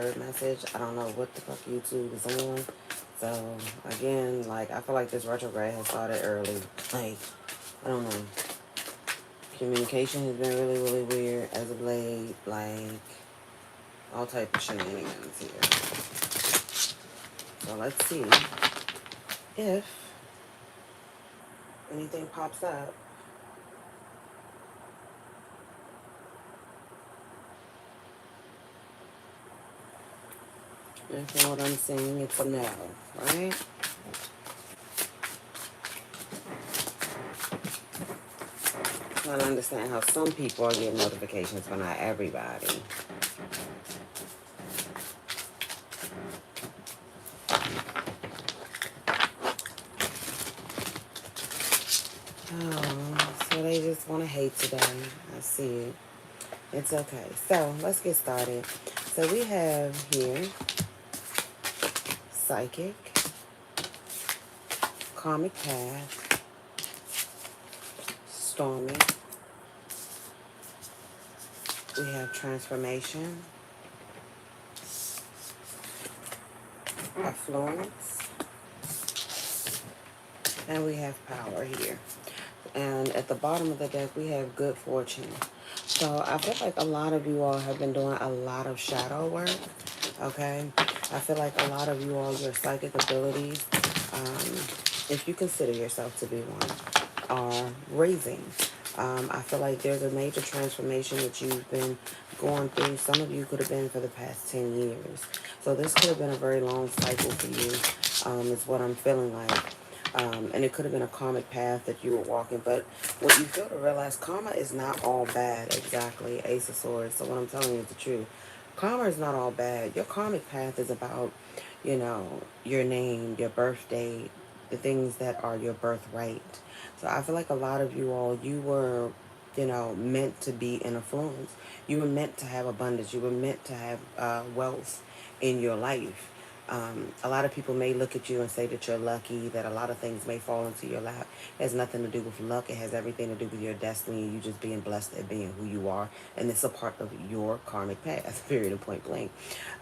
third message. I don't know what the fuck YouTube is on. So, again, like, I feel like this retrograde has started early. Like, I don't know. Communication has been really, really weird as of late. Like, all type of shenanigans here. So, let's see if anything pops up. And from what I'm seeing, it's a no, right? I don't understand how some people are getting notifications, but not everybody. Oh, so they just want to hate today. I see it. It's okay. So let's get started. So we have here Psychic, Karmic Path, Stormy. We have Transformation, Affluence, and we have Power here. And at the bottom of the deck, we have Good Fortune. So I feel like a lot of you all have been doing a lot of shadow work, okay? I feel like a lot of you all, your psychic abilities, if you consider yourself to be one, are raising. I feel like there's a major transformation that you've been going through. Some of you could have been for the past 10 years. So this could have been a very long cycle for you, is what I'm feeling like. And it could have been a karmic path that you were walking. But what you fail to realize, karma is not all bad, exactly. Ace of Swords. So what I'm telling you is the truth. Karma is not all bad. Your karmic path is about, you know, your name, your birth date, the things that are your birthright. So I feel like a lot of you all, you were, you know, meant to be in affluence. You were meant to have abundance. You were meant to have wealth in your life. A lot of people may look at you and say that you're lucky, that a lot of things may fall into your lap. It has nothing to do with luck. It has everything to do with your destiny, you just being blessed at being who you are. And it's a part of your karmic path, period, and point blank.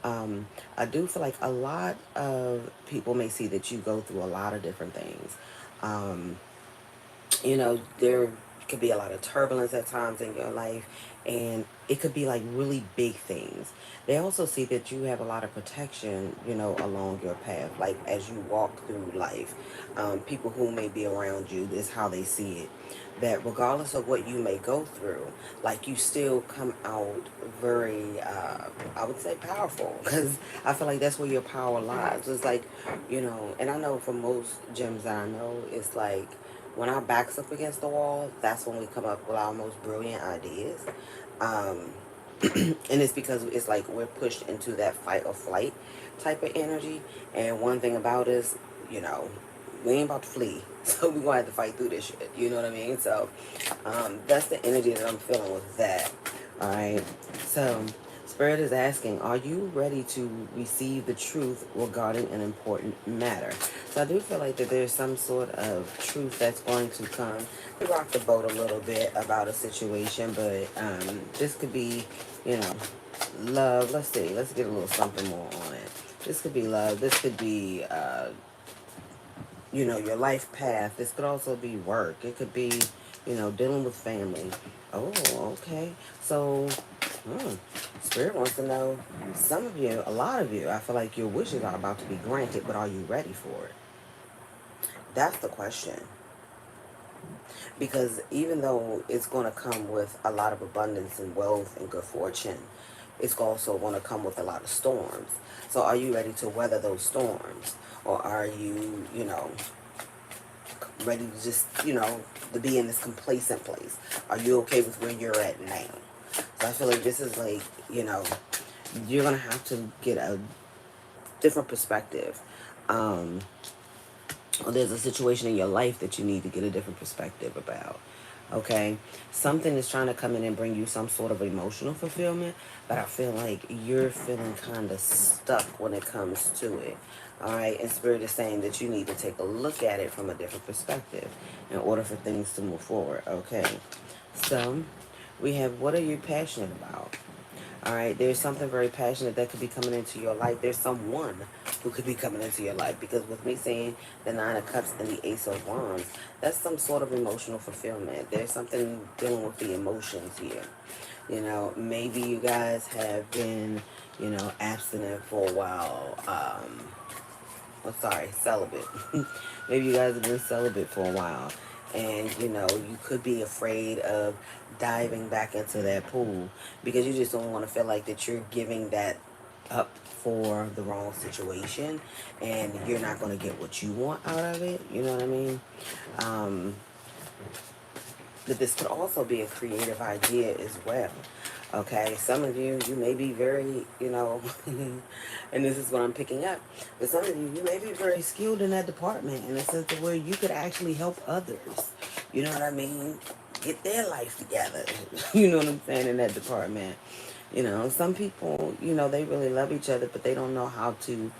I do feel like a lot of people may see that you go through a lot of different things. You know, there could be a lot of turbulence at times in your life, and it could be like really big things. They also see that you have a lot of protection, you know, along your path, like as you walk through life. People who may be around you, this is how they see it, that regardless of what you may go through, like you still come out very, I would say powerful, because I feel like that's where your power lies. It's like, you know, and I know for most gems that I know, it's like, when our back's up against the wall, that's when we come up with our most brilliant ideas. Um, and it's because it's like we're pushed into that fight or flight type of energy. And one thing about us, you know, we ain't about to flee. So we're going to have to fight through this shit. You know what I mean? So that's the energy that I'm feeling with that. All right. So Spirit is asking, are you ready to receive the truth regarding an important matter? So I do feel like that there's some sort of truth that's going to come. We rock the boat a little bit about a situation, but this could be, you know, love. Let's see. Let's get a little something more on it. This could be love. This could be, you know, your life path. This could also be work. It could be, you know, dealing with family. Oh, okay. So, Spirit wants to know, some of you, a lot of you, I feel like your wishes are about to be granted, but are you ready for it? That's the question. Because even though it's going to come with a lot of abundance and wealth and good fortune, it's also going to come with a lot of storms. So are you ready to weather those storms? Or are you, you know, ready to just, you know, to be in this complacent place? Are you okay with where you're at now? So I feel like this is like, you know, you're going to have to get a different perspective. Or there's a situation in your life that you need to get a different perspective about. Okay? Something is trying to come in and bring you some sort of emotional fulfillment, but I feel like you're feeling kind of stuck when it comes to it. Alright? And Spirit is saying that you need to take a look at it from a different perspective in order for things to move forward. Okay? So, we have, what are you passionate about? All right, there's something very passionate that could be coming into your life. There's someone who could be coming into your life, because with me saying the Nine of Cups and the Ace of Wands, that's some sort of emotional fulfillment. There's something dealing with the emotions here. You know, maybe you guys have been, you know, abstinent for a while. I'm sorry, celibate. Maybe you guys have been celibate for a while. And, you know, you could be afraid of diving back into that pool because you just don't want to feel like that you're giving that up for the wrong situation and you're not going to get what you want out of it. You know what I mean? Um, but this could also be a creative idea as well. Okay, some of you, you may be very, you know, and this is what I'm picking up, but some of you, you may be very skilled in that department in a sense of where you could actually help others. You know what I mean? Get their life together. You know what I'm saying, in that department. You know, some people, you know, they really love each other, but they don't know how to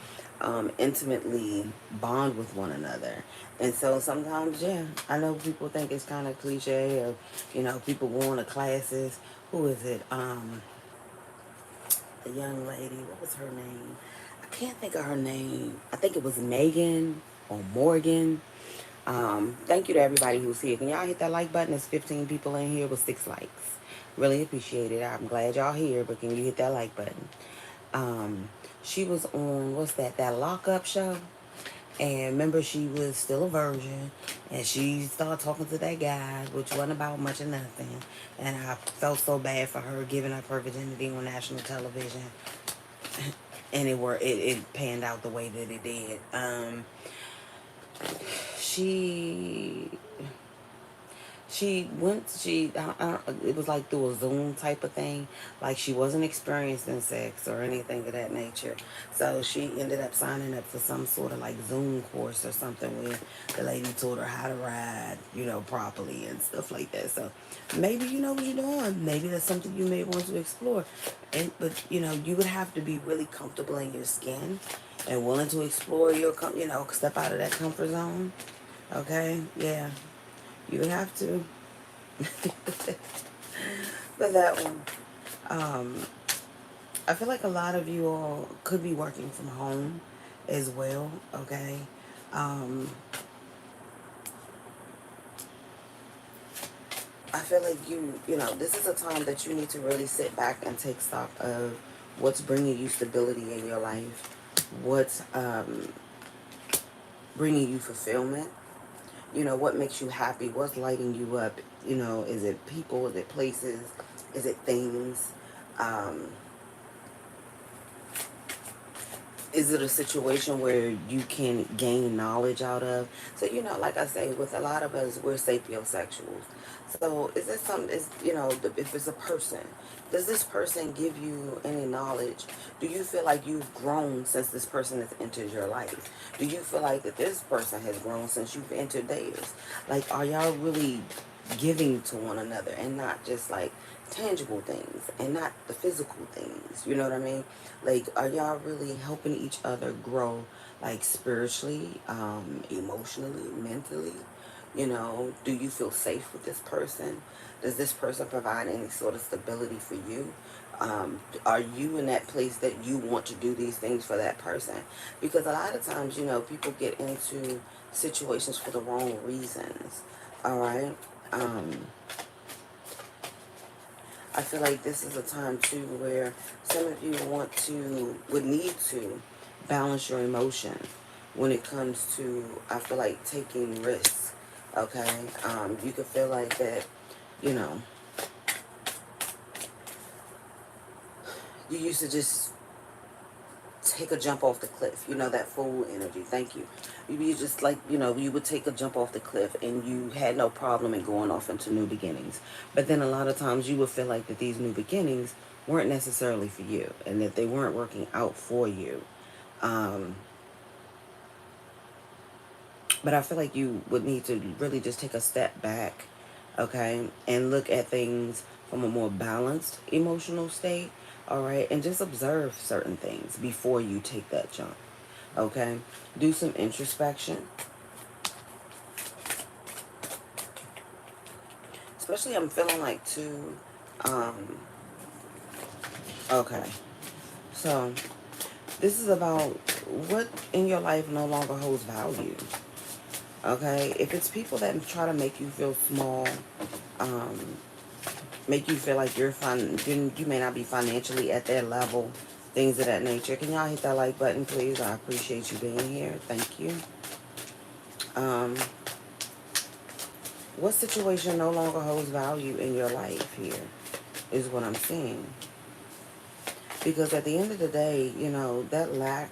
intimately bond with one another. And so sometimes, yeah, I know people think it's kind of cliche of, you know, people going to classes. Who is it? The young lady, what was her name? I can't think of her name. I think it was Megan or Morgan. Thank you to everybody who's here. Can y'all hit that like button? There's 15 people in here with 6 likes. Really appreciate it. I'm glad y'all here, but can you hit that like button? She was on, what's that, that lockup show? And remember, she was still a virgin, and she started talking to that guy, which wasn't about much of nothing. And I felt so bad for her giving up her virginity on national television, and it panned out the way that it did. She it was like through a Zoom type of thing. Like she wasn't experiencing sex or anything of that nature. So she ended up signing up for some sort of like Zoom course or something where the lady taught her how to ride, you know, properly and stuff like that. So maybe you know what you're doing. Maybe that's something you may want to explore. But you know, you would have to be really comfortable in your skin and willing to explore your, you know, step out of that comfort zone. Okay, yeah. You would have to. For that one. Um, I feel like a lot of you all could be working from home as well, okay? Um, I feel like you know, this is a time that you need to really sit back and take stock of what's bringing you stability in your life, what's bringing you fulfillment, you know, what makes you happy, what's lighting you up, you know, is it people, is it places, is it things, um, is it a situation where you can gain knowledge out of? So, you know, like I say, with a lot of us, we're sapiosexuals. So, is this something, is, you know, if it's a person, does this person give you any knowledge? Do you feel like you've grown since this person has entered your life? Do you feel like that this person has grown since you've entered theirs? Like, are y'all really giving to one another and not just like tangible things and not the physical things? You know what I mean? Like, are y'all really helping each other grow, like spiritually, emotionally, mentally? You know, do you feel safe with this person? Does this person provide any sort of stability for you? Are you in that place that you want to do these things for that person? Because a lot of times, you know, people get into situations for the wrong reasons. All right. Um, I feel like this is a time too where some of you would need to balance your emotion when it comes to, I feel like, taking risks. Okay. You could feel like that, you know, you used to just take a jump off the cliff, you know, that full energy. Thank you. You just like, you know, you would take a jump off the cliff and you had no problem in going off into new beginnings. But then a lot of times you would feel like that these new beginnings weren't necessarily for you and that they weren't working out for you. Um, but I feel like you would need to really just take a step back, okay, and look at things from a more balanced emotional state, all right, and just observe certain things before you take that jump, okay? Do some introspection, especially I'm feeling like too, um, Okay. So this is about what in your life no longer holds value. Okay. If it's people that try to make you feel small, um, make you feel like you may not be financially at their level, things of that nature. Can y'all hit that like button, please? I appreciate you being here. Thank you. Um, what situation no longer holds value in your life here is what I'm seeing. Because at the end of the day, you know, that lack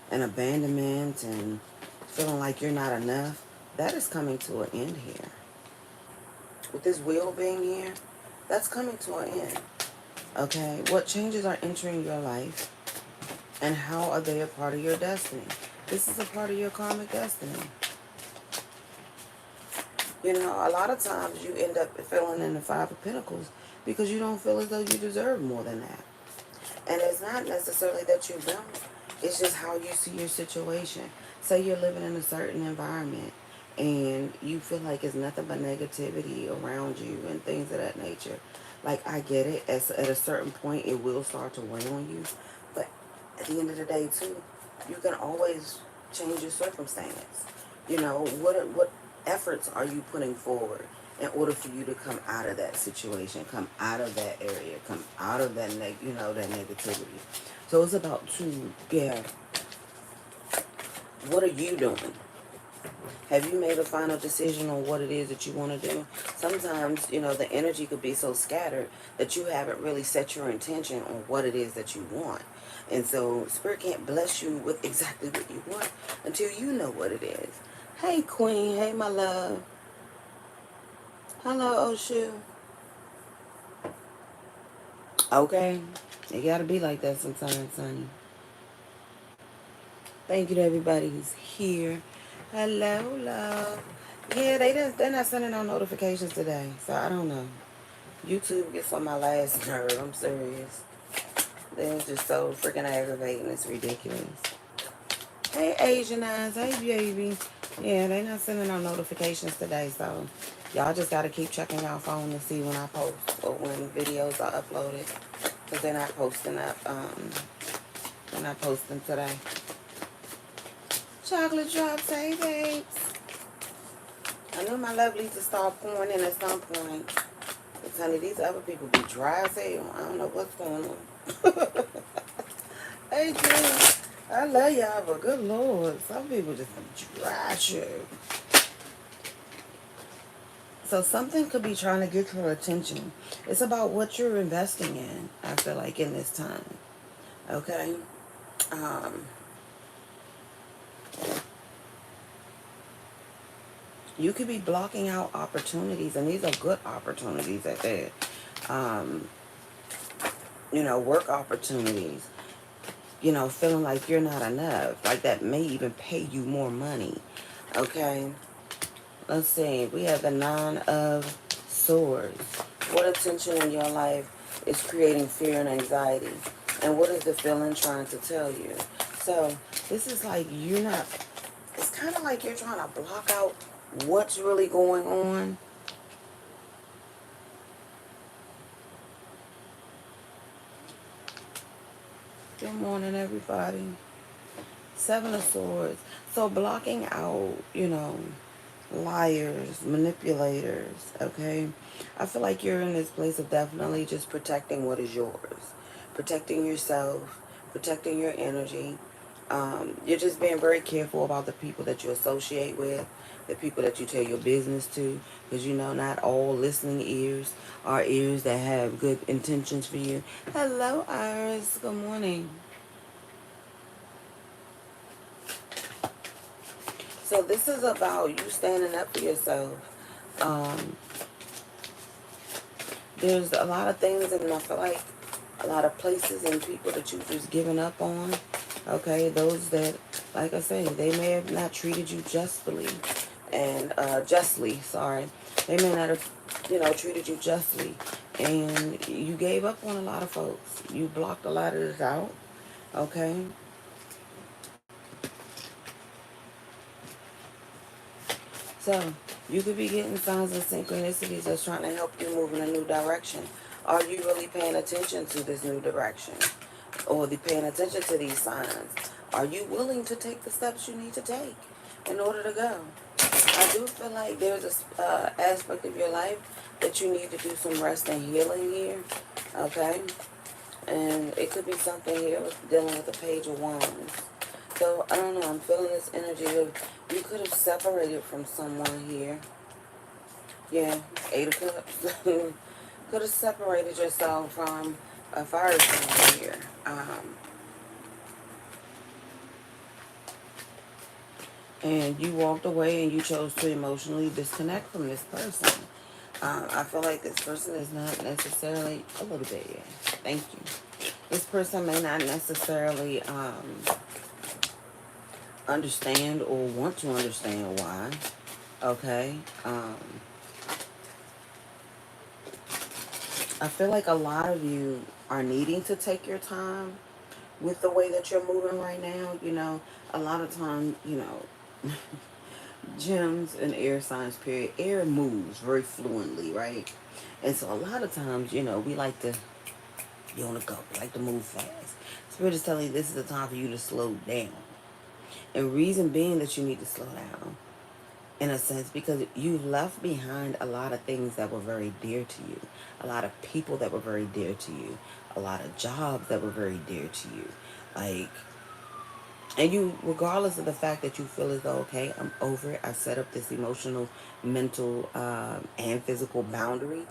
and abandonment and feeling like you're not enough, that is coming to an end here. With this wheel being here, that's coming to an end. Okay, what changes are entering your life and how are they a part of your destiny? This is a part of your karmic destiny. You know, a lot of times you end up feeling in the Five of Pentacles because you don't feel as though you deserve more than that. And it's not necessarily that you don't. It's just how you see your situation. Say you're living in a certain environment and you feel like it's nothing but negativity around you and things of that nature. Like, I get it. At a certain point, it will start to weigh on you. But at the end of the day, too, you can always change your circumstance. You know, what efforts are you putting forward in order for you to come out of that situation, come out of that area, come out of that that negativity. So it's about what are you doing? Have you made a final decision on what it is that you want to do? Sometimes, the energy could be so scattered that you haven't really set your intention on what it is that you want. And so Spirit can't bless you with exactly what you want until you know what it is. Hey, Queen. Hey, my love. Hello, Oshu. Okay. It gotta be like that sometimes, honey. Thank you to everybody who's here. Hello, love. Yeah, they're not sending no notifications today, so I don't know. YouTube gets on my last nerve. I'm serious. They're just so freaking aggravating. It's ridiculous. Hey, Asian eyes. Hey, baby. Yeah, they not sending no notifications today, so y'all just gotta keep checking y'all phone to see when I post or when videos are uploaded, because they're not posting up. They're not posting today. Chocolate drops, hey, babes. I knew my lovelies to start pouring in at some point. Because, honey, these other people be dry as hell. I don't know what's going on. Hey, Jim. I love y'all, but good Lord. Some people just be dry shit. So something could be trying to get your attention. It's about what you're investing in, I feel like, in this time. Okay? You could be blocking out opportunities, and these are good opportunities at that. Work opportunities. Feeling like you're not enough. Like that may even pay you more money. Okay? Let's see. We have the Nine of Swords. What attention in your life is creating fear and anxiety? And what is the feeling trying to tell you? So, this is like it's kind of like you're trying to block out what's really going on. Good morning, everybody. Seven of Swords. So blocking out, liars, manipulators, okay? I feel like you're in this place of definitely just protecting what is yours. Protecting yourself, protecting your energy. You're just being very careful about the people that you associate with, the people that you tell your business to, because not all listening ears are ears that have good intentions for you. Hello, Iris. Good morning. So this is about you standing up for yourself. Um, there's a lot of things, and I feel like a lot of places and people that you've just given up on. Okay, those that, like I say, they may have not treated you justly, and sorry. They may not have, treated you justly, and you gave up on a lot of folks. You blocked a lot of this out. Okay. So, you could be getting signs and synchronicities that's trying to help you move in a new direction. Are you really paying attention to this new direction? Or paying attention to these signs? Are you willing to take the steps you need to take in order to go? I do feel like there's a aspect of your life that you need to do some rest and healing here, okay? And it could be something here dealing with the Page of Wands. So, I don't know, I'm feeling this energy of you could have separated from someone here. Yeah, 8 of Cups. Could have separated yourself from a fire sign here. And you walked away and you chose to emotionally disconnect from this person. I feel like this person is not necessarily, a little bit, yeah. Thank you. This person may not necessarily understand or want to understand why. Okay. I feel like a lot of you are needing to take your time with the way that you're moving right now. You know, a lot of time, you know, gems and air signs, period. Air moves very fluently, right? And so a lot of times, you know, we like to be on the go. We like to move fast. Spirit is telling you this is the time for you to slow down. And reason being that you need to slow down, in a sense, because you left behind a lot of things that were very dear to you. A lot of people that were very dear to you. A lot of jobs that were very dear to you. Like, and you, regardless of the fact that you feel as though, okay, I'm over it. I've set up this emotional, mental, and physical boundary.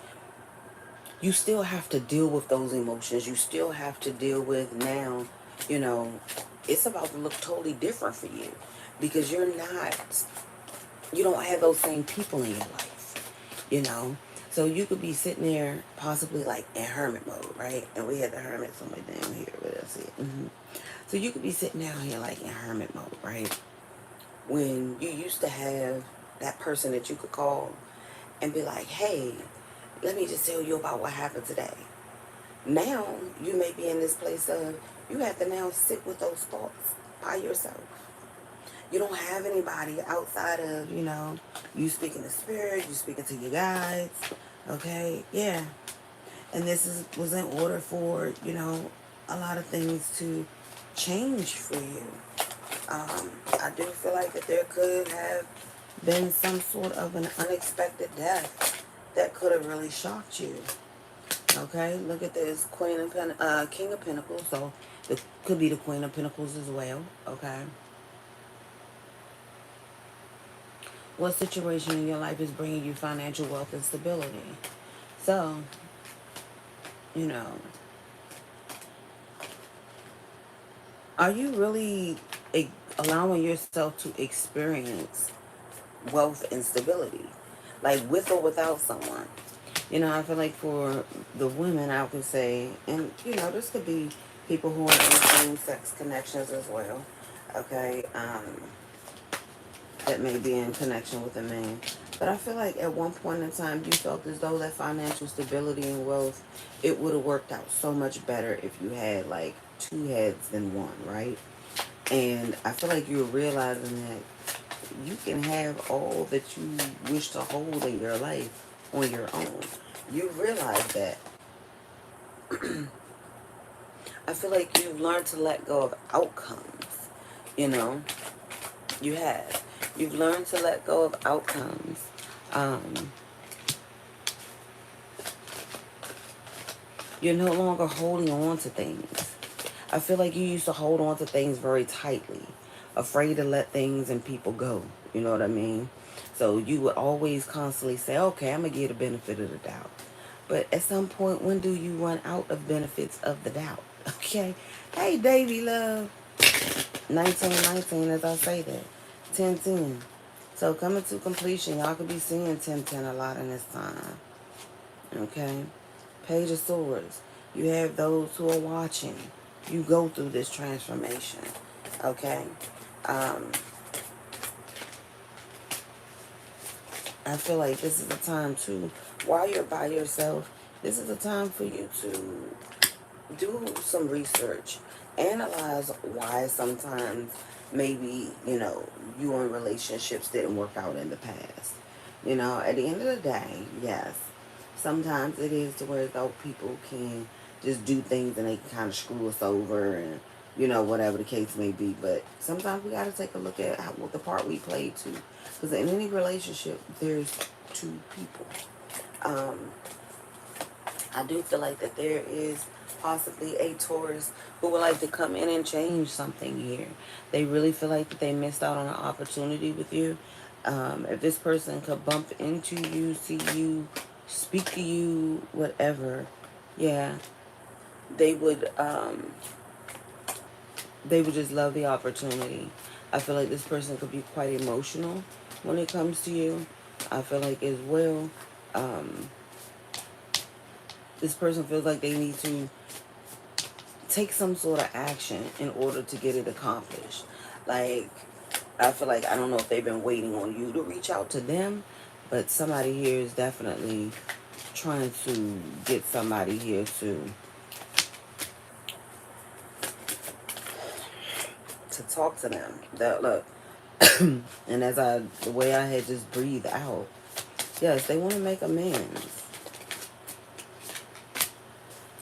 You still have to deal with those emotions. You still have to deal with now, you know, it's about to look totally different for you. Because you don't have those same people in your life, you know. So you could be sitting there possibly like in hermit mode, right? And we had the hermit somewhere down here. What else here? So you could be sitting down here like in hermit mode, right? When you used to have that person that you could call and be like, hey, let me just tell you about what happened today. Now you may be in this place of you have to now sit with those thoughts by yourself. You don't have anybody outside of, you know, you speaking to spirit, you speaking to your guides, okay? Yeah. And was in order for, you know, a lot of things to change for you. I do feel like that there could have been some sort of an unexpected death that could have really shocked you. Okay, look at this King of Pentacles. So it could be the Queen of Pentacles as well. Okay. What situation in your life is bringing you financial wealth and stability? So, you know, are you really allowing yourself to experience wealth and stability? Like with or without someone? You know, I feel like for the women, I could say, and, you know, this could be people who are in same-sex connections as well. Okay. That may be in connection with a man. But I feel like at one point in time, you felt as though that financial stability and wealth, it would have worked out so much better if you had like two heads than one, right? And I feel like you're realizing that you can have all that you wish to hold in your life on your own. You realize that. I feel like you've learned to let go of outcomes, you know? You have. You've learned to let go of outcomes. You're no longer holding on to things. I feel like you used to hold on to things very tightly, afraid to let things and people go. You know what I mean? So you would always constantly say, okay, I'm going to give the benefit of the doubt. But at some point, when do you run out of benefits of the doubt? Okay? Hey, Davy love. 1919, as I say that. 1010. So coming to completion, y'all could be seeing 1010 a lot in this time. Okay? Page of Swords. You have those who are watching. You go through this transformation. Okay? I feel like this is the time to, while you're by yourself, this is the time for you to do some research. Analyze why sometimes maybe, you know, you in relationships didn't work out in the past. You know, at the end of the day, yes, Sometimes it is to where though people can just do things and they can kind of screw us over and whatever the case may be. But sometimes we got to take a look at what the part we play too, because in any relationship there's two people. Um, I do feel like that there is possibly a Taurus who would like to come in and change something here. They really feel like that they missed out on an opportunity with you. If this person could bump into you, see you, speak to you, whatever, yeah, they would just love the opportunity. I feel like this person could be quite emotional when it comes to you. I feel like as well, this person feels like they need to take some sort of action in order to get it accomplished. Like, I feel like, I don't know if they've been waiting on you to reach out to them, but somebody here is definitely trying to get somebody here to talk to them. That look, and the way I had just breathed out, yes, they want to make amends.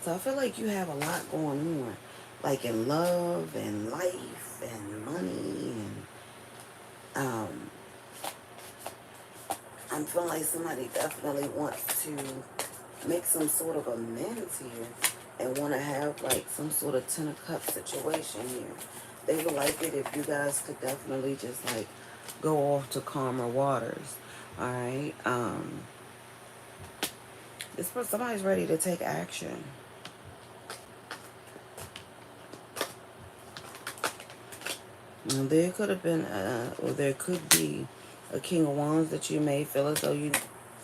So I feel like you have a lot going on, like in love and life and money, and I'm feeling like somebody definitely wants to make some sort of amends here and want to have like some sort of Ten of Cups situation here. They would like it if you guys could definitely just like go off to calmer waters. All right. Somebody's ready to take action. Now, there could have been, or there could be a King of Wands that you may feel as though you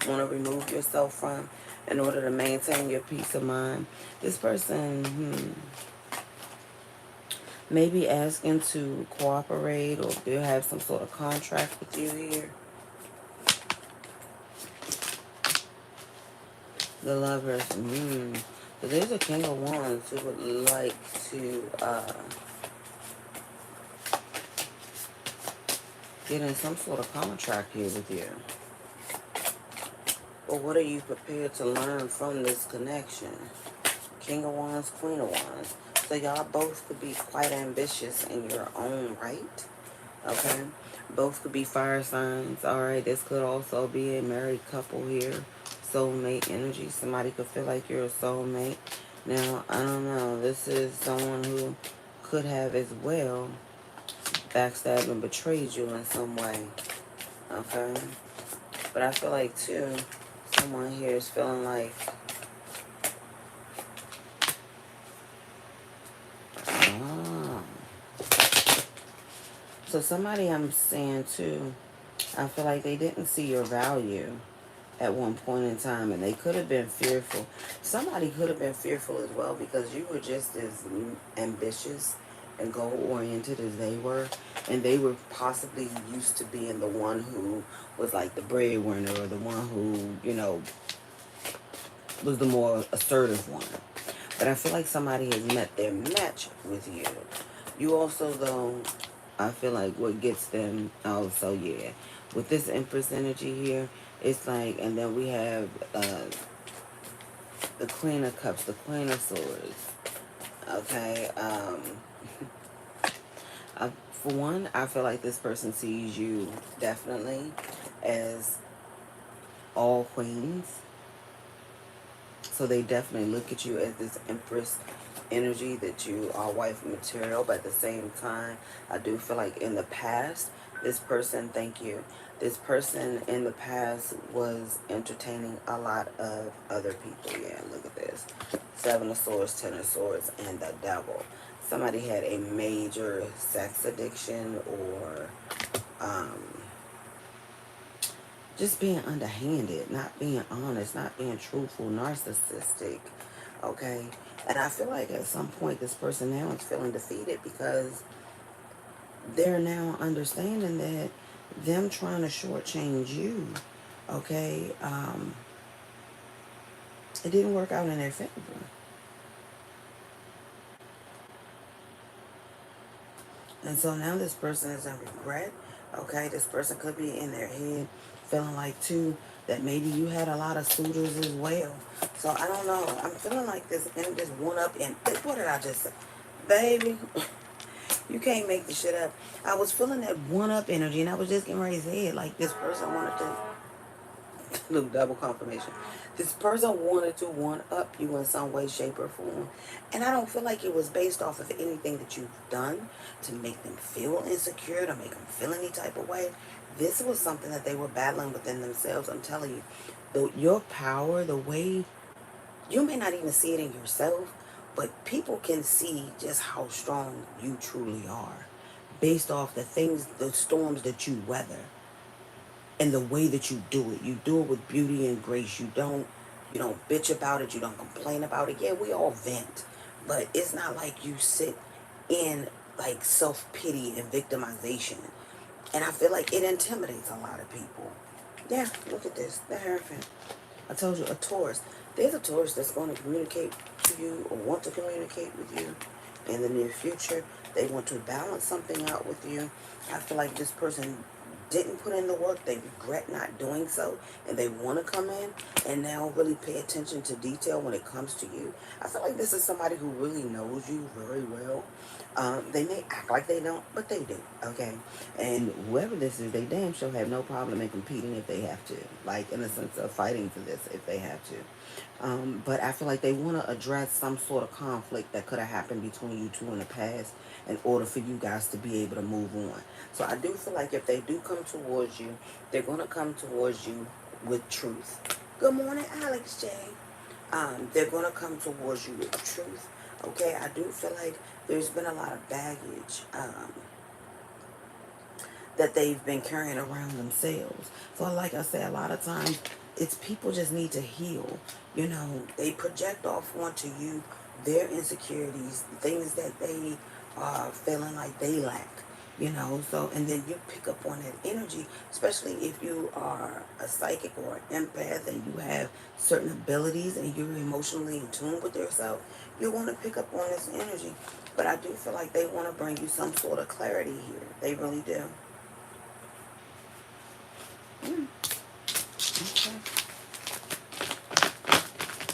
want to remove yourself from in order to maintain your peace of mind. This person may be asking to cooperate or they'll have some sort of contract with you here. The Lovers. So there's a King of Wands who would like to get in some sort of contract here with you. Or what are you prepared to learn from this connection? King of Wands, Queen of Wands. So y'all both could be quite ambitious in your own right. Okay? Both could be fire signs. Alright, this could also be a married couple here. Soulmate energy. Somebody could feel like you're a soulmate. Now, I don't know. This is someone who could have as well backstabbed and betrayed you in some way. Okay? But I feel like, too, someone here is feeling like so somebody I'm saying, too, I feel like they didn't see your value at one point in time, and they could have been fearful. Somebody could have been fearful as well because you were just as ambitious and goal-oriented as they were, and they were possibly used to being the one who was like the breadwinner or the one who, was the more assertive one. But I feel like somebody has met their match with you. You also, though, I feel like what gets them, so yeah, with this Empress energy here, it's like, and then we have the Queen of Cups, the Queen of Swords. Okay, for one, I feel like this person sees you definitely as all queens. So they definitely look at you as this Empress energy, that you are wife material. But at the same time, I do feel like in the past, this person, thank you, this person in the past was entertaining a lot of other people. Yeah, look at this. Seven of Swords, Ten of Swords, and the Devil. Somebody had a major sex addiction or just being underhanded, not being honest, not being truthful, narcissistic, okay? And I feel like at some point this person now is feeling defeated because they're now understanding that them trying to shortchange you, okay, it didn't work out in their favor. And so now this person is in regret. Okay, this person could be in their head Feeling like, too, that maybe you had a lot of suitors as well. So, I don't know. I'm feeling like this and just one up and what did I just say? Baby, you can't make this shit up. I was feeling that one up energy and I was just getting ready to say it. Like this person wanted to look, double confirmation. This person wanted to one up you in some way, shape, or form. And I don't feel like it was based off of anything that you've done to make them feel insecure, to make them feel any type of way. This was something that they were battling within themselves. I'm telling you, your power, the way you may not even see it in yourself, but people can see just how strong you truly are based off the things, the storms that you weather and the way that you do it. You do it with beauty and grace. You don't bitch about it. You don't complain about it. Yeah, we all vent, but it's not like you sit in like self-pity and victimization. And I feel like it intimidates a lot of people. Yeah, look at this. The Hierophant. I told you, a Taurus. There's a Taurus that's going to communicate to you or want to communicate with you in the near future. They want to balance something out with you. I feel like this person didn't put in the work. They regret not doing so. And they want to come in and now really pay attention to detail when it comes to you. I feel like this is somebody who really knows you very well. They may act like they don't, but they do, okay? And whoever this is, they damn sure have no problem in competing if they have to. Like, in a sense of fighting for this if they have to. But I feel like they want to address some sort of conflict that could have happened between you two in the past in order for you guys to be able to move on. So I do feel like if they do come towards you, they're going to come towards you with truth. Good morning, Alex J. They're going to come towards you with truth. Okay, I do feel like there's been a lot of baggage that they've been carrying around themselves. So like I said, a lot of times it's people just need to heal. You know, they project off onto you their insecurities, things that they are feeling like they lack. You know, so, and then you pick up on that energy, especially if you are a psychic or an empath and you have certain abilities and you're emotionally in tune with yourself, you want to pick up on this energy. But I do feel like they want to bring you some sort of clarity here. They really do. Okay.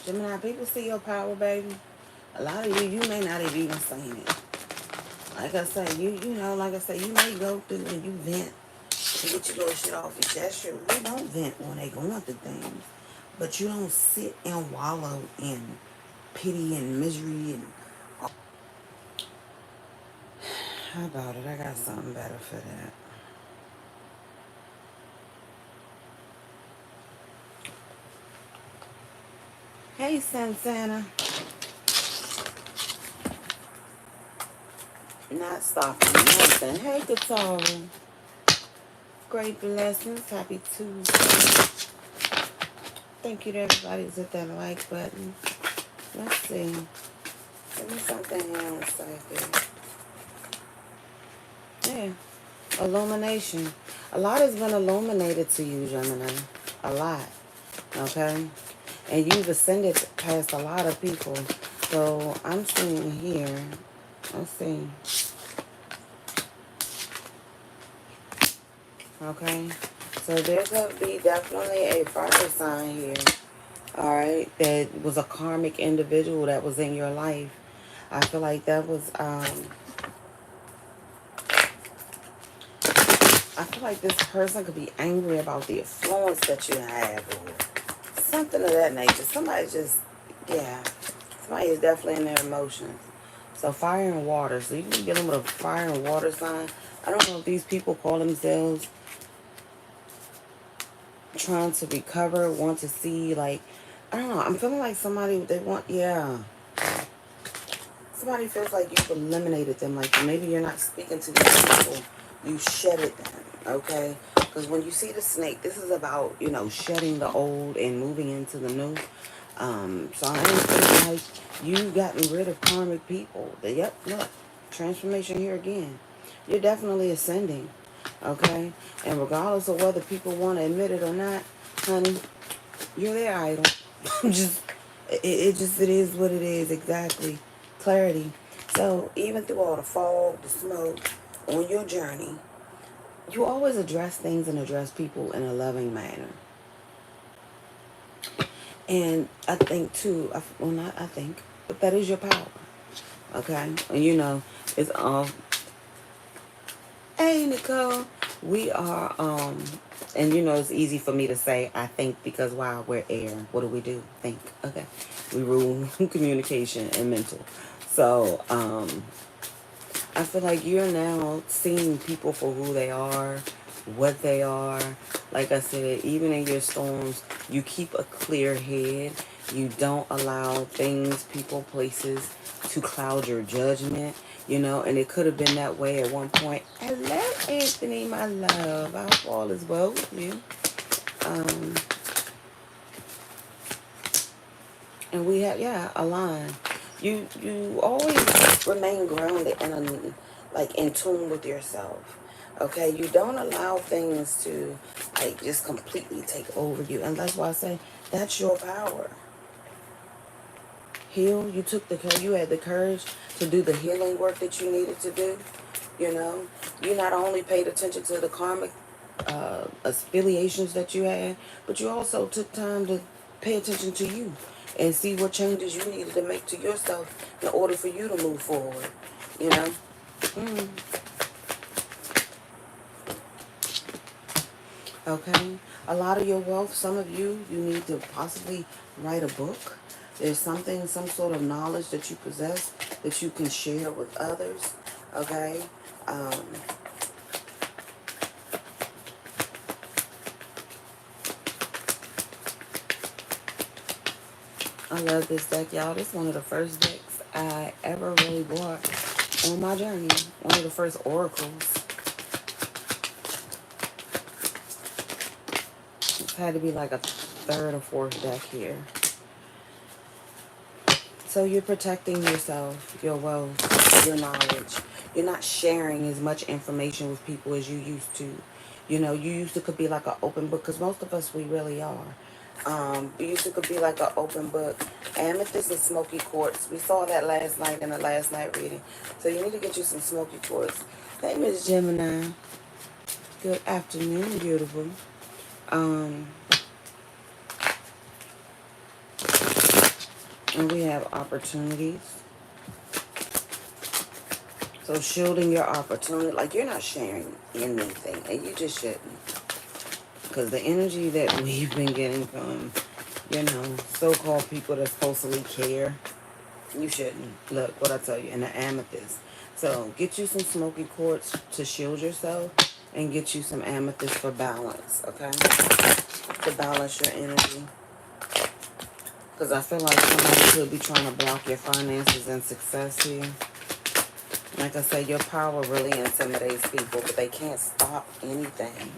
Gemini, people see your power, baby. A lot of you may not have even seen it. Like I say, you know, like I say, you may go through and you vent to get your little shit off your chest. You don't vent when they going through things. But you don't sit and wallow in pity and misery and how about it? I got something better for that. Hey, Santana. Not stopping nothing. Hey, Guitar. Great blessings. Happy Tuesday. Thank you to everybody who's hit that like button. Let's see. Give me something here on the side there. Yeah. Illumination. A lot has been illuminated to you, Gemini. A lot. Okay? And you've ascended past a lot of people. So I'm seeing here. Let's see. Okay? So there's going to be definitely a fire sign here. Alright? That was a karmic individual that was in your life. I feel like that was, I feel like this person could be angry about the influence that you have or something of that nature. Somebody just, yeah. Somebody is definitely in their emotions. So fire and water. So you can be dealing with a fire and water sign. I don't know if these people call themselves trying to recover, want to see, like, I don't know. I'm feeling like somebody, they want, yeah. Somebody feels like you've eliminated them. Like maybe you're not speaking to these people. You shedded them, okay? Because when you see the snake, this is about, you know, shedding the old and moving into the new. So I don't think like you've gotten rid of karmic people. Yep, look, transformation here again. You're definitely ascending, okay? And regardless of whether people want to admit it or not, honey, you're their idol. just, it is what it is, exactly. Clarity. So even through all the fog, the smoke, on your journey, you always address things and address people in a loving manner. And I think too, well, not I think, but that is your power. Okay? And you know, it's all, hey, Nicole, we are, and you know, it's easy for me to say, I think, because wow, we're air. What do we do? Think. Okay. We rule communication and mental. So, I feel like you're now seeing people for who they are, what they are. Like I said, even in your storms, you keep a clear head. You don't allow things, people, places to cloud your judgment, you know, and it could have been that way at one point. Hello, Anthony, my love. I hope all is well with you. Um, and we have, yeah, a line. You always remain grounded and like in tune with yourself. Okay, you don't allow things to like just completely take over you, and that's why I say that's your power. Heal. You took you had the courage to do the healing work that you needed to do. You know, you not only paid attention to the karmic affiliations that you had, but you also took time to pay attention to you and see what changes you needed to make to yourself in order for you to move forward. You know. Mm. Okay. A lot of your wealth, some of you need to possibly write a book. There's something, some sort of knowledge that you possess that you can share with others. Okay. Um, I love this deck, y'all. This is one of the first decks I ever really bought on my journey. One of the first oracles. It's had to be like a third or fourth deck here. So you're protecting yourself, your wealth, your knowledge. You're not sharing as much information with people as you used to. You know, you used to could be like an open book, because most of us, we really are. You used to could be like an open book. Amethyst and smoky quartz. We saw that last night in the last night reading. So you need to get you some smoky quartz. Hey, Miss Gemini. Good afternoon, beautiful. Um, and we have opportunities. So shielding your opportunity, like you're not sharing anything, and you just shouldn't. Because the energy that we've been getting from, you know, so-called people that supposedly care, you shouldn't. Look, what I tell you, in the amethyst. So get you some smoky quartz to shield yourself, and get you some amethyst for balance, okay? To balance your energy. Because I feel like somebody could be trying to block your finances and success here. Like I said, your power really intimidates people, but they can't stop anything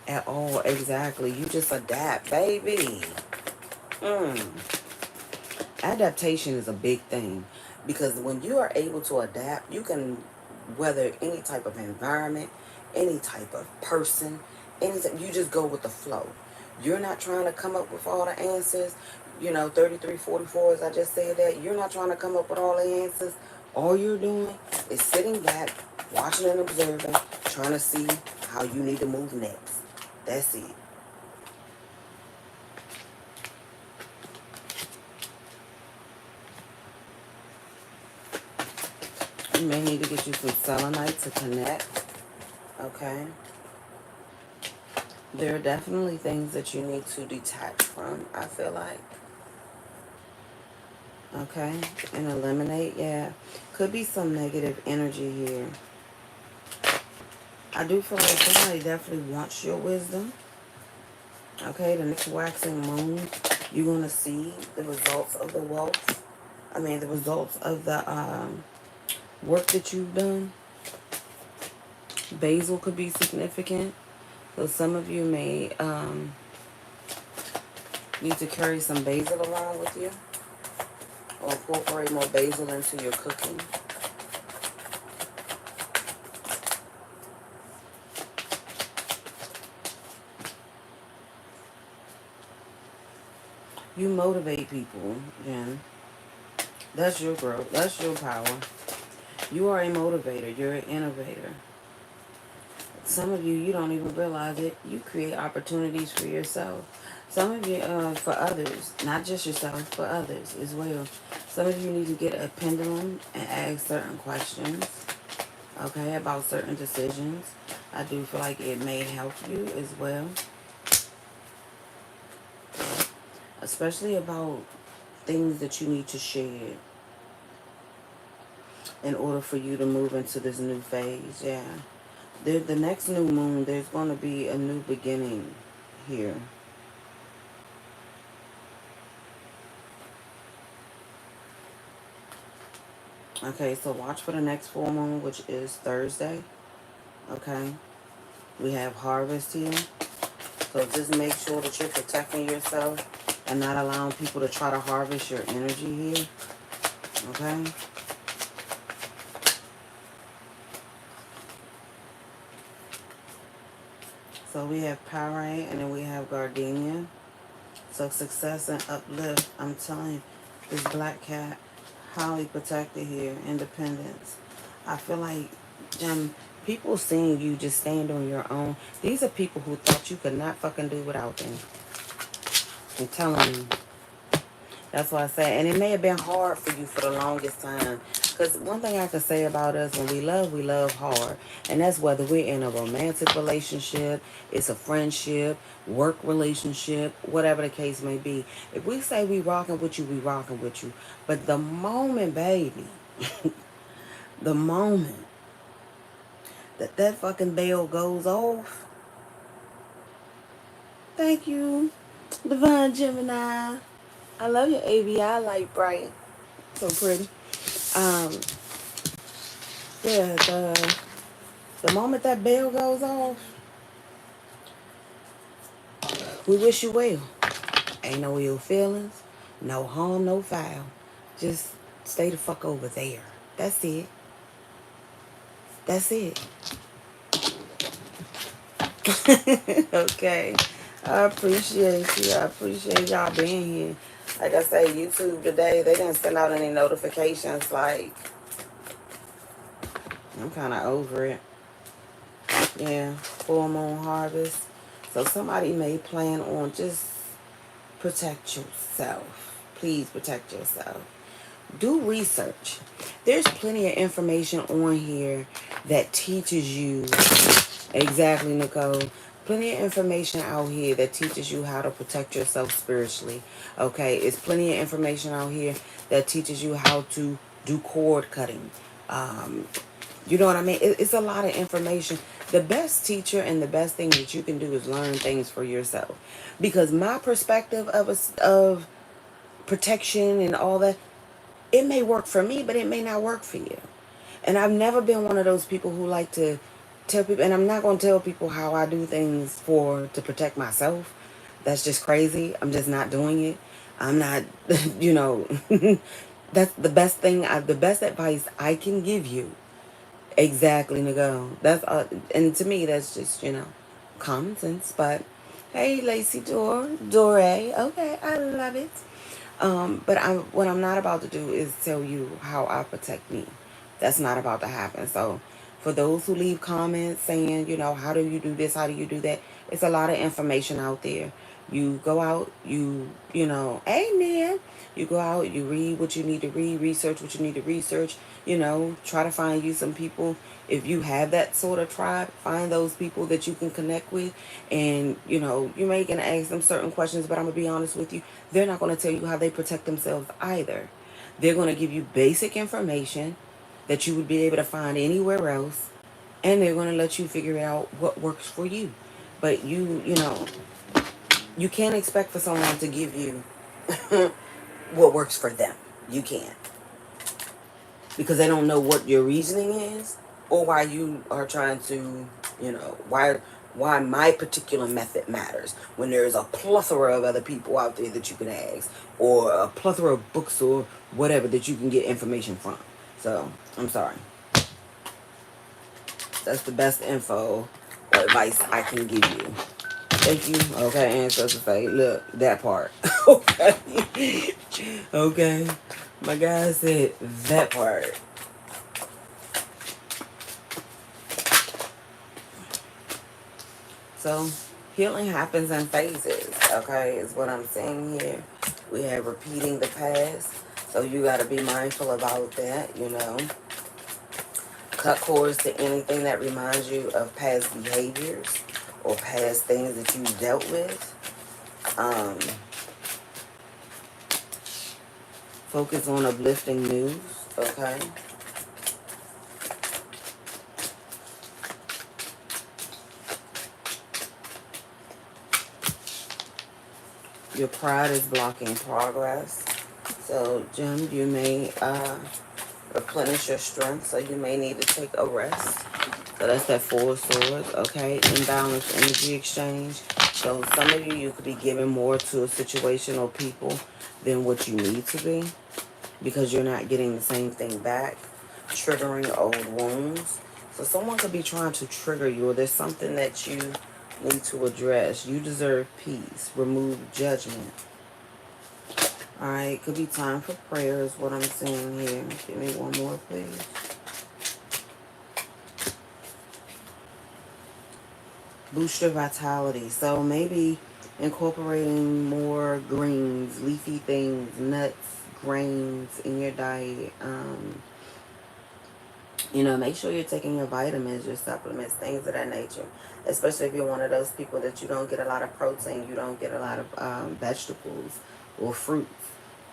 at all. Exactly. You just adapt, baby. Adaptation is a big thing, because when you are able to adapt, you can weather any type of environment, any type of person, anything. You just go with the flow. You're not trying to come up with all the answers. You know, 3344, as I just said that. You're not trying to come up with all the answers. All you're doing is sitting back, watching and observing, trying to see how you need to move next. That's it. You may need to get you some selenite to connect. Okay. There are definitely things that you need to detach from, I feel like. Okay. And eliminate, yeah. Could be some negative energy here. I do feel like somebody definitely wants your wisdom. Okay, the next waxing moon, you're going to see the results of the wealth. I mean, the results of the work that you've done. Basil could be significant. So some of you may need to carry some basil around with you, or incorporate more basil into your cooking. You motivate people, Jen. That's your growth. That's your power. You are a motivator. You're an innovator. Some of you, you don't even realize it. You create opportunities for yourself. Some of you, for others, not just yourself, for others as well. Some of you need to get a pendulum and ask certain questions, okay, about certain decisions. I do feel like it may help you as well, especially about things that you need to share in order for you to move into this new phase. Yeah. The next new moon, there's going to be a new beginning here. Okay, so watch for the next full moon, which is Thursday. Okay. We have harvest here. So just make sure that you're protecting yourself and not allowing people to try to harvest your energy here. Okay. So we have Pyrite and then we have Gardenia. So success and uplift. I'm telling you, this black cat, highly protected here. Independence. I feel like people seeing you just stand on your own. These are people who thought you could not fucking do without them. I'm telling you. That's why I say, and it may have been hard for you for the longest time. Because one thing I can say about us, when we love hard. And that's whether we're in a romantic relationship, it's a friendship, work relationship, whatever the case may be. If we say we rocking with you, we rocking with you. But the moment, baby, the moment that fucking bell goes off, thank you, Divine Gemini. I love your ABI light bright. So pretty. Um, yeah, the moment that bell goes off, we wish you well. Ain't no ill feelings, no harm, no foul. Just stay the fuck over there. That's it. That's it. Okay. I appreciate you. I appreciate y'all being here. Like I say, YouTube today, they didn't send out any notifications. Like, I'm kind of over it. Yeah, full moon harvest. So somebody may plan on just protect yourself. Please protect yourself. Do research. There's plenty of information on here that teaches you exactly, Nicole. Plenty of information out here that teaches you how to protect yourself spiritually. Okay, it's plenty of information out here that teaches you how to do cord cutting. You know what I mean? It's a lot of information. The best teacher and the best thing that you can do is learn things for yourself. Because my perspective of protection and all that, it may work for me, but it may not work for you. And I've never been one of those people who like to tell people, and I'm not going to tell people how I do things to protect myself. That's just crazy. I'm just not doing it. I'm not, you know, that's the best thing, the best advice I can give you. Exactly, Nicole. That's and to me, that's just, common sense. But hey, Lacey Dore, okay, I love it. But what I'm not about to do is tell you how I protect me. That's not about to happen. So, for those who leave comments saying, how do you do this? How do you do that? It's a lot of information out there. You go out, amen. You go out, you read what you need to read, research what you need to research, try to find you some people. If you have that sort of tribe, find those people that you can connect with. And, you may gonna ask them certain questions, but I'm going to be honest with you. They're not going to tell you how they protect themselves either. They're going to give you basic information that you would be able to find anywhere else. And they're going to let you figure out what works for you. But you can't expect for someone to give you what works for them. You can't. Because they don't know what your reasoning is or why you are trying to, why my particular method matters when there's a plethora of other people out there that you can ask, or a plethora of books or whatever that you can get information from. So, I'm sorry. That's the best info or advice I can give you. Thank you. Okay, ancestors say, look, that part. Okay. Okay. My guy said that part. So healing happens in phases, okay, is what I'm saying here. We have repeating the past, so you got to be mindful about that, you know. Cut cords to anything that reminds you of past behaviors or past things that you dealt with. Um, Focus on uplifting news, okay? Your pride is blocking progress. So, Jim, you may replenish your strength, so you may need to take a rest. So that's that Four of Swords, okay? Imbalanced energy exchange. So some of you could be giving more to a situation or people than what you need to be because you're not getting the same thing back. Triggering old wounds. So someone could be trying to trigger you, or there's something that you need to address. You deserve peace. Remove judgment. Alright, could be time for prayer is what I'm seeing here. Give me one more, please. Boost your vitality. So maybe incorporating more greens, leafy things, nuts, grains in your diet. You know, make sure you're taking your vitamins, your supplements, things of that nature. Especially if you're one of those people that you don't get a lot of protein, you don't get a lot of vegetables or fruits.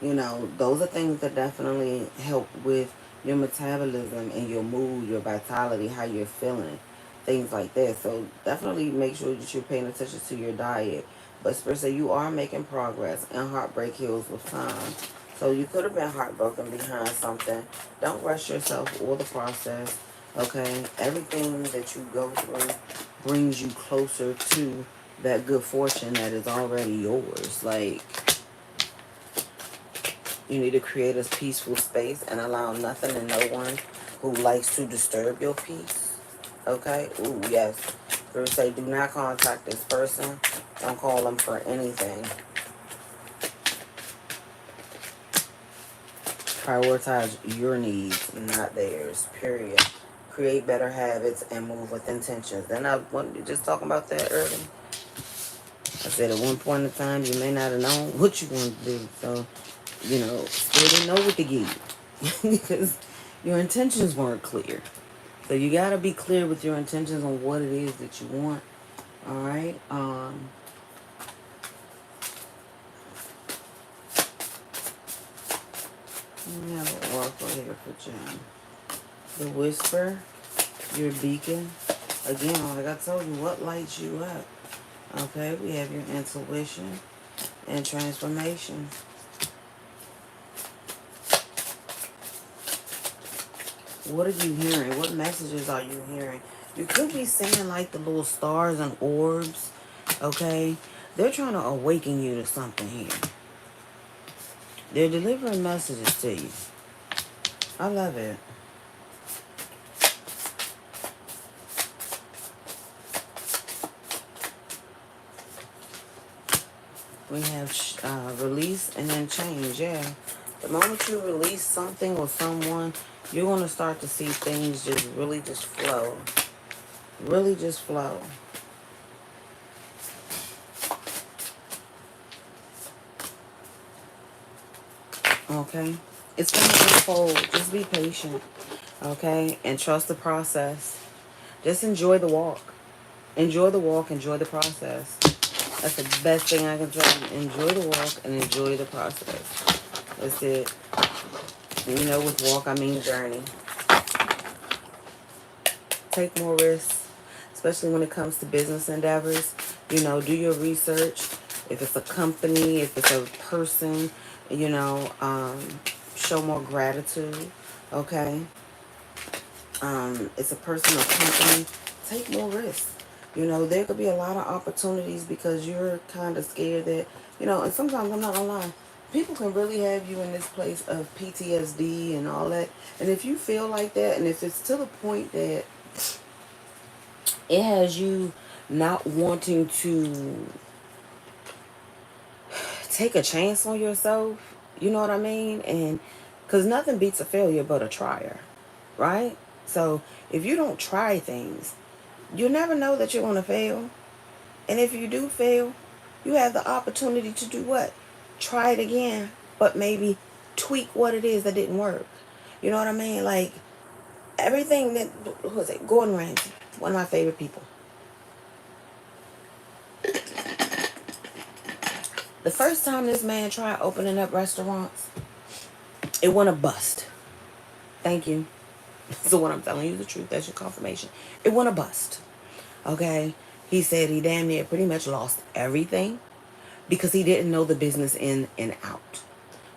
You know, those are things that definitely help with your metabolism and your mood, your vitality, how you're feeling, things like that. So definitely make sure that you're paying attention to your diet. But especially you are making progress, and heartbreak heals with time. So you could have been heartbroken behind something. Don't rush yourself or the process, okay? Everything that you go through brings you closer to that good fortune that is already yours. Like, you need to create a peaceful space and allow nothing and no one who likes to disturb your peace, okay? Ooh, yes. First say, do not contact this person. Don't call them for anything. Prioritize your needs, not theirs, period. Create better habits and move with intentions. Then I wanted to just talk about that earlier. I said at one point in time, you may not have known what you wanted to do. So, you know, still didn't know what to give you because your intentions weren't clear. So you got to be clear with your intentions on what it is that you want. All right. Let me have a oracle here for Jen. The whisper, your beacon. Again, like I told you, what lights you up? Okay, we have your intuition and transformation. What are you hearing? What messages are you hearing? You could be seeing like the little stars and orbs, okay? They're trying to awaken you to something here. They're delivering messages to you. I love it. We have release and then change, yeah. The moment you release something or someone, you're going to start to see things just really just flow. Really just flow. Okay? It's going to unfold. Just be patient. Okay? And trust the process. Just enjoy the walk. Enjoy the walk. Enjoy the process. That's the best thing I can tell you. Enjoy the walk and enjoy the process. That's it. And you know, with walk, I mean journey. Take more risks, especially when it comes to business endeavors. You know, do your research. If it's a company, if it's a person, you know, show more gratitude. Okay. It's a person or company. Take more risks. You know, there could be a lot of opportunities because you're kind of scared that, you know, and sometimes I'm not gonna lie, people can really have you in this place of PTSD and all that. And if you feel like that, and if it's to the point that it has you not wanting to take a chance on yourself, you know what I mean? And because nothing beats a failure but a trier, right? So if you don't try things, you never know that you're going to fail. And if you do fail, you have the opportunity to do what? Try it again, but maybe tweak what it is that didn't work. You know what I mean? Like, everything that, who was it? Gordon Ramsay, one of my favorite people. The first time this man tried opening up restaurants, it went a bust. Thank you. So when I'm telling you the truth, that's your confirmation. It went a bust. Okay? He said he damn near pretty much lost everything because he didn't know the business in and out.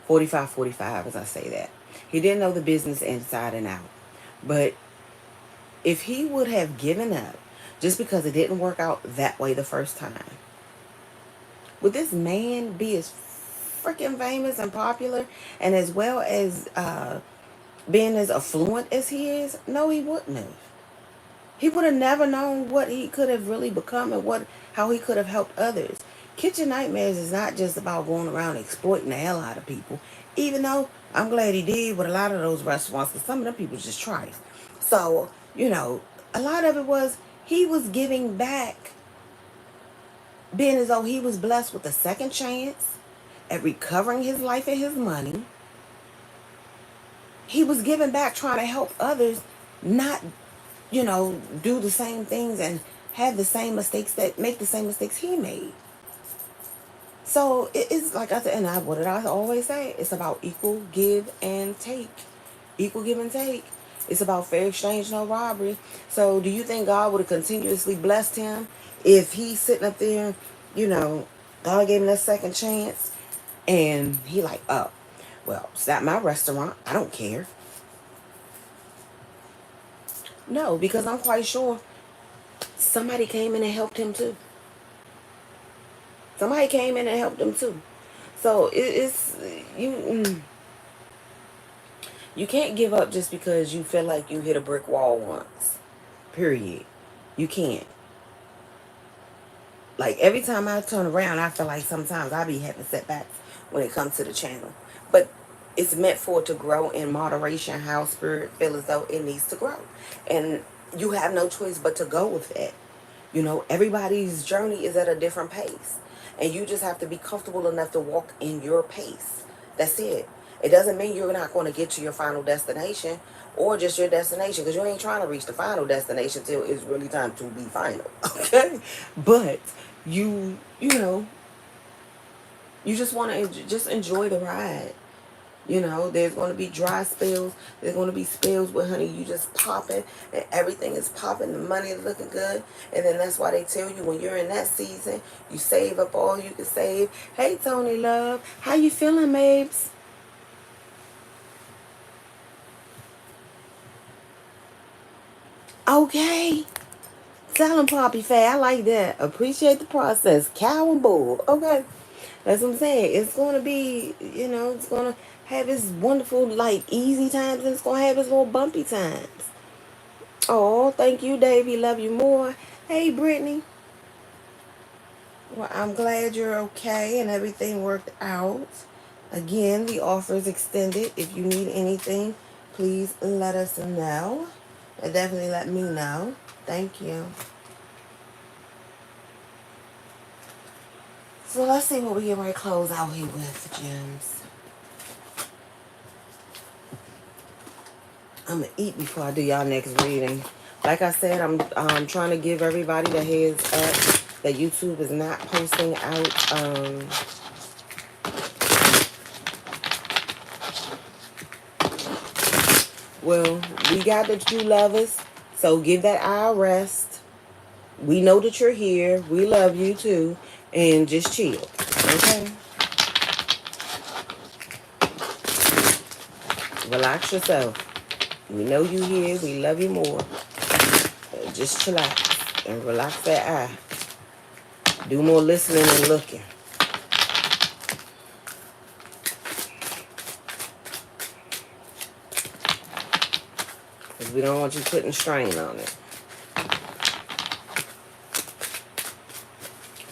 45, as I say that. He didn't know the business inside and out. But if he would have given up just because it didn't work out that way the first time, would this man be as freaking famous and popular and as well as being as affluent as he is? No, he wouldn't have. He would have never known what he could have really become and how he could have helped others. Kitchen Nightmares is not just about going around exploiting the hell out of people, even though I'm glad he did with a lot of those restaurants, because some of them people just tried. So, a lot of it was he was giving back, being as though he was blessed with a second chance at recovering his life and his money. He was giving back, trying to help others not, do the same things and have the same mistakes make the same mistakes he made. So it's like I said, and what did I always say? It's about equal give and take. Equal give and take. It's about fair exchange, no robbery. So do you think God would have continuously blessed him if he's sitting up there, God gave him that second chance and he like, oh, well, it's not my restaurant. I don't care. No, because I'm quite sure somebody came in and helped him too. Somebody came in and helped him too. So it's you can't give up just because you feel like you hit a brick wall once. Period. You can't. Like, every time I turn around, I feel like sometimes I be having setbacks when it comes to the channel. But it's meant for it to grow in moderation, how spirit feels as though it needs to grow. And you have no choice but to go with it. Everybody's journey is at a different pace. And you just have to be comfortable enough to walk in your pace. That's it. It doesn't mean you're not going to get to your final destination or just your destination, because you ain't trying to reach the final destination till it's really time to be final. Okay? But you just want to just enjoy the ride. There's going to be dry spells. There's going to be spells where, honey, you just popping and everything is popping. The money is looking good. And then that's why they tell you when you're in that season, you save up all you can save. Hey, Tony Love. How you feeling, Mabes? Okay. Silent Poppy Fat. I like that. Appreciate the process. Cow and bull. Okay. That's what I'm saying. It's going to be, it's going to have its wonderful, like, easy times, and it's going to have its little bumpy times. Oh, thank you, Davey. Love you more. Hey, Brittany. Well, I'm glad you're okay and everything worked out. Again, the offer is extended. If you need anything, please let us know. And definitely let me know. Thank you. So let's see what we get ready to close out here with, gems. I'm going to eat before I do y'all next reading. Like I said, I'm trying to give everybody the heads up that YouTube is not posting out well, we got that you love us, so give that eye a rest. We know that you're here. We love you too. And just chill. Okay? Relax yourself. We know you here. We love you more. Just chillax and relax that eye. Do more listening and looking. Because we don't want you putting strain on it.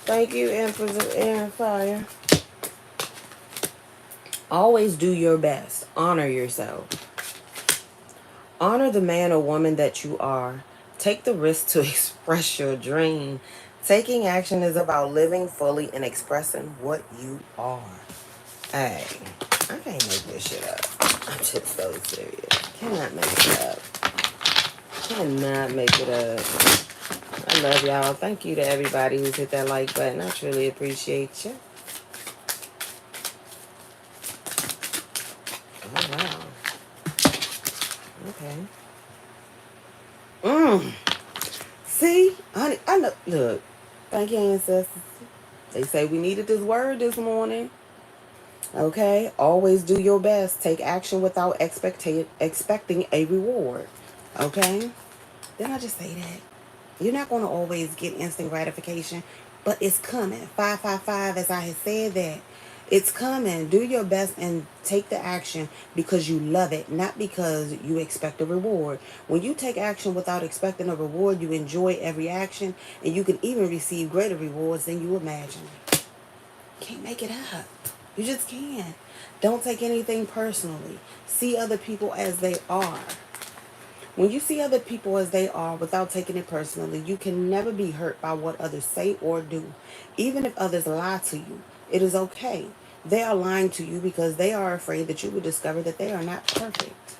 Thank you, Empress of Air and Fire. Always do your best. Honor yourself. Honor the man or woman that you are. Take the risk to express your dream. Taking action is about living fully and expressing what you are. Hey, I can't make this shit up. I'm just so serious. Cannot make it up. Cannot make it up. I love y'all. Thank you to everybody who's hit that like button. I truly appreciate you. Oh, wow. Okay. See? Honey, I know. Look. Thank you, ancestors. They say we needed this word this morning. Okay? Always do your best. Take action without expecting a reward. Okay? Didn't I just say that? You're not going to always get instant gratification, but it's coming. 555, as I had said that. It's coming. Do your best and take the action because you love it, not because you expect a reward. When you take action without expecting a reward, you enjoy every action, and you can even receive greater rewards than you imagine. Can't make it up. You just can't. Don't take anything personally. See other people as they are. When you see other people as they are without taking it personally, you can never be hurt by what others say or do. Even if others lie to you, it is okay. They are lying to you because they are afraid that you will discover that they are not perfect.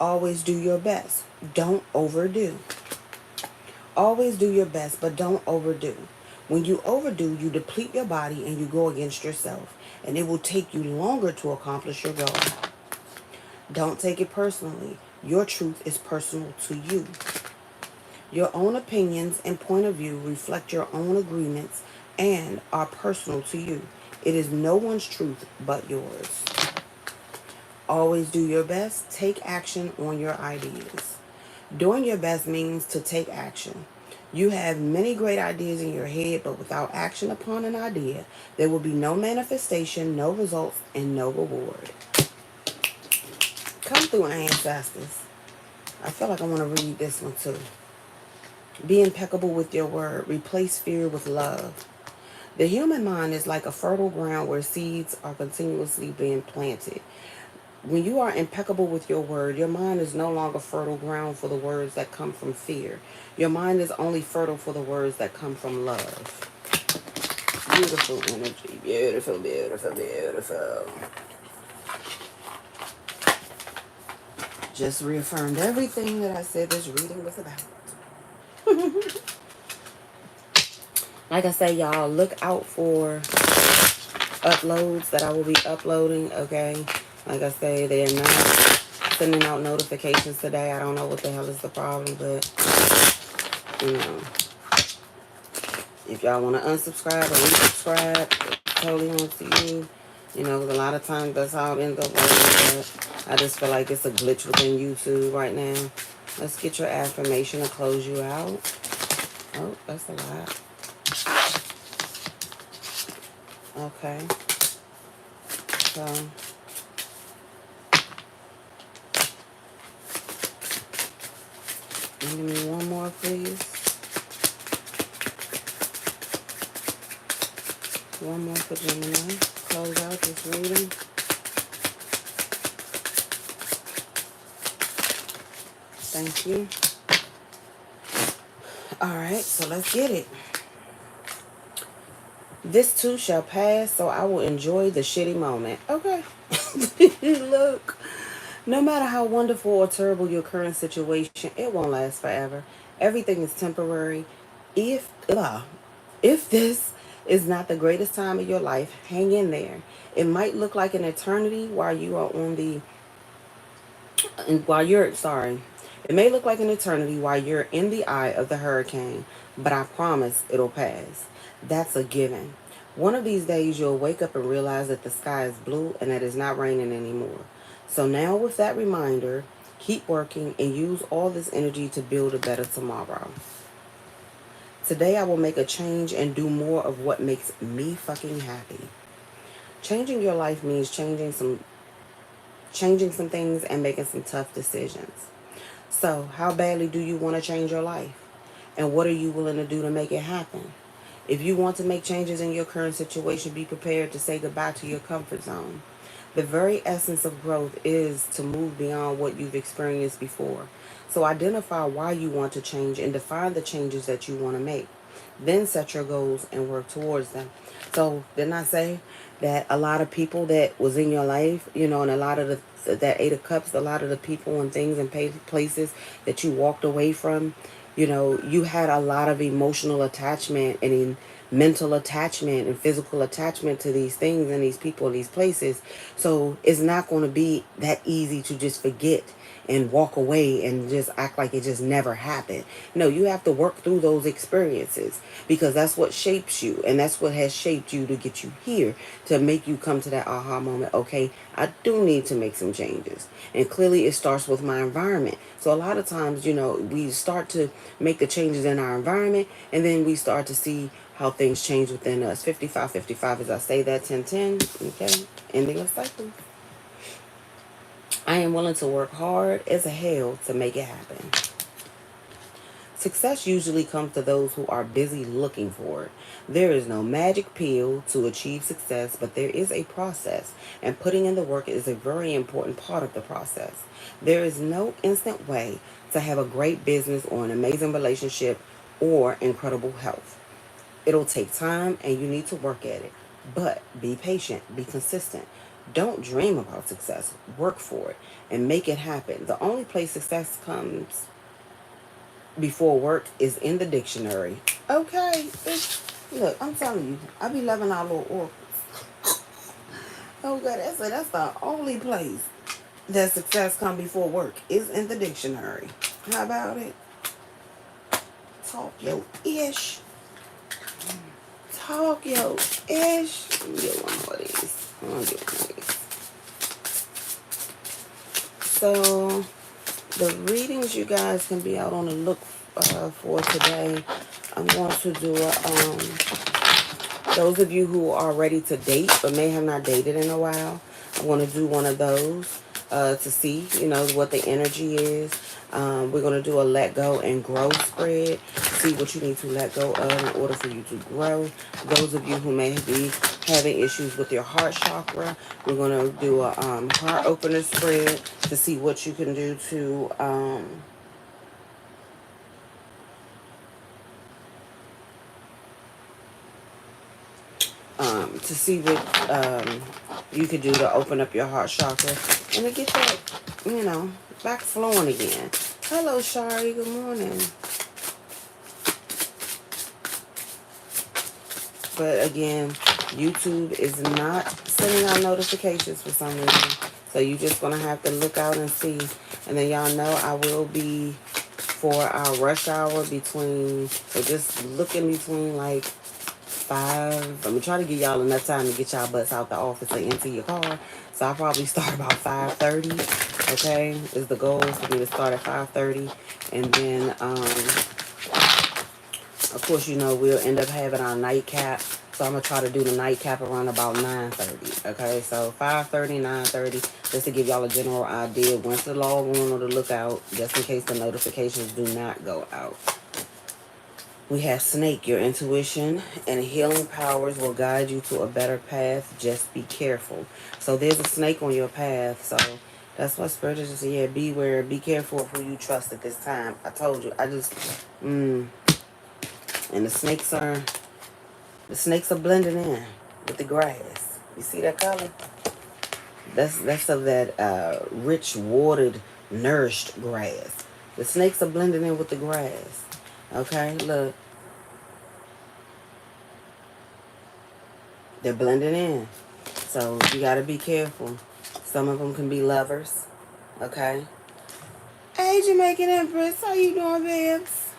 Always do your best. Don't overdo. Always do your best, but don't overdo. When you overdo, you deplete your body and you go against yourself, and it will take you longer to accomplish your goal. Don't take it personally. Your truth is personal to you. Your own opinions and point of view reflect your own agreements and are personal to you. It is no one's truth but yours. Always do your best. Take action on your ideas. Doing your best means to take action. You have many great ideas in your head, but without action upon an idea, there will be no manifestation, no results, and no reward. Come through, ancestors. I feel like I want to read this one too. Be impeccable with your word. Replace fear with love. The human mind is like a fertile ground where seeds are continuously being planted. When you are impeccable with your word, your mind is no longer fertile ground for the words that come from fear. Your mind is only fertile for the words that come from love. Beautiful energy. Beautiful, beautiful, beautiful. Just reaffirmed everything that I said this reading was about. Like I say, y'all, look out for uploads that I will be uploading, okay? Like I say, they're not sending out notifications today. I don't know what the hell is the problem, but, you know, if y'all want to unsubscribe or resubscribe, it's totally on to you. You know, 'cause a lot of times that's how it ends up working, but I just feel like it's a glitch within YouTube right now. Let's get your affirmation to close you out. Oh, that's a lot. Okay. So, give me one more, please. One more for Gemini. Close out this reading. Thank you. Alright, so let's get it. This too shall pass, so I will enjoy the shitty moment. Okay. Look. No matter how wonderful or terrible your current situation, it won't last forever. Everything is temporary. If this is not the greatest time of your life, hang in there. It might look like an eternity while you are on the while you're sorry. It may look like an eternity while you're in the eye of the hurricane, but I promise it'll pass. That's a given. One of these days you'll wake up and realize that the sky is blue and that it's not raining anymore. So now with that reminder, keep working and use all this energy to build a better tomorrow. Today I will make a change and do more of what makes me fucking happy. Changing your life means changing some things and making some tough decisions. So, how badly do you want to change your life? And what are you willing to do to make it happen? If you want to make changes in your current situation, be prepared to say goodbye to your comfort zone. The very essence of growth is to move beyond what you've experienced before. So identify why you want to change and define the changes that you want to make. Then set your goals and work towards them. So didn't I say that a lot of people that was in your life, you know, and a lot of that Eight of Cups, a lot of the people and things and places that you walked away from, you know, you had a lot of emotional attachment and in mental attachment and physical attachment to these things and these people and these places. So it's not going to be that easy to just forget and walk away and just act like it just never happened. No, you have to work through those experiences because that's what shapes you, and that's what has shaped you to get you here, to make you come to that aha moment. Okay, I do need to make some changes. And clearly it starts with my environment. So a lot of times, you know, we start to make the changes in our environment, and then we start to see how things change within us. 55-55, as I say that, 10-10. Okay, ending of cycle. I am willing to work hard as a hell to make it happen. Success usually comes to those who are busy looking for it. There is no magic pill to achieve success, but there is a process, and putting in the work is a very important part of the process. There is no instant way to have a great business or an amazing relationship or incredible health. It'll take time and you need to work at it. But be patient, be consistent. Don't dream about success, work for it, and make it happen. The only place success comes before work is in the dictionary. Okay, look, I'm telling you, I be loving our little oracles. Oh God, that's the only place that success come before work is in the dictionary. How about it? Talk your ish. Talk your ish. Let me get one more of these. I'm gonna get one of these. So the readings, you guys can be out on the look for today. I'm going to do those of you who are ready to date but may have not dated in a while. I'm going to do one of those to see, you know, what the energy is. We're going to do a let go and grow spread. See what you need to let go of in order for you to grow. Those of you who may be having issues with your heart chakra, we're going to do a heart opener spread to see what you can do to see what you could do to open up your heart chakra and to get that, you know, back flowing again. Hello, Shari. Good morning. But again, YouTube is not sending out notifications for some reason. So you just going to have to look out and see. And then y'all know I will be for our rush hour between, so just look in between like 5. I'm going to try to give y'all enough time to get y'all butts out the office and into your car. So I'll probably start about 5:30. Okay, is the goal for me to start at 5:30. And then, of course, you know, we'll end up having our nightcap. So I'm going to try to do the nightcap around about 9:30. Okay, so 5:30, 9:30, just to give y'all a general idea. Once the log on or the lookout, just in case the notifications do not go out. We have Snake. Your intuition and healing powers will guide you to a better path. Just be careful. So there's a snake on your path. So that's why Spirit is just, yeah, beware. Be careful of who you trust at this time. I told you. And the snakes are blending in with the grass. You see that color? That's of that rich, watered, nourished grass. The snakes are blending in with the grass. Okay, look. They're blending in. So you got to be careful. Some of them can be lovers. Okay? Hey, Jamaican Empress. How you doing, babes?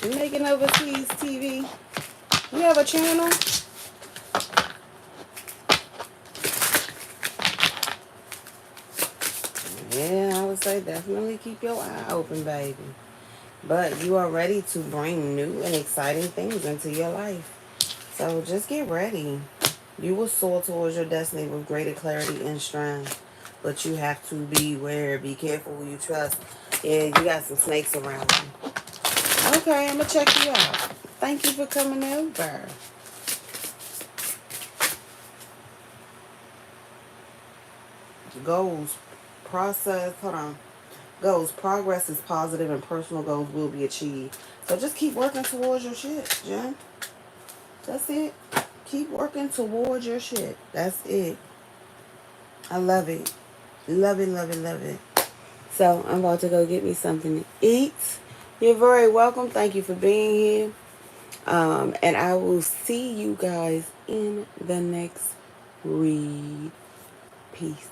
Jamaican Overseas TV. You have a channel? Yeah, I would say definitely keep your eye open, baby. But you are ready to bring new and exciting things into your life. So just get ready. You will soar towards your destiny with greater clarity and strength. But you have to beware. Be careful who you trust. Yeah, you got some snakes around you. Okay, I'm going to check you out. Thank you for coming over. Goals. Process. Hold on. goals. Progress is positive and personal goals will be achieved. So just keep working towards your shit, Jen. That's it. Keep working towards your shit. That's it. I love it. Love it, love it, love it. So I'm about to go get me something to eat. You're very welcome. Thank you for being here. And I will see you guys in the next read. Peace.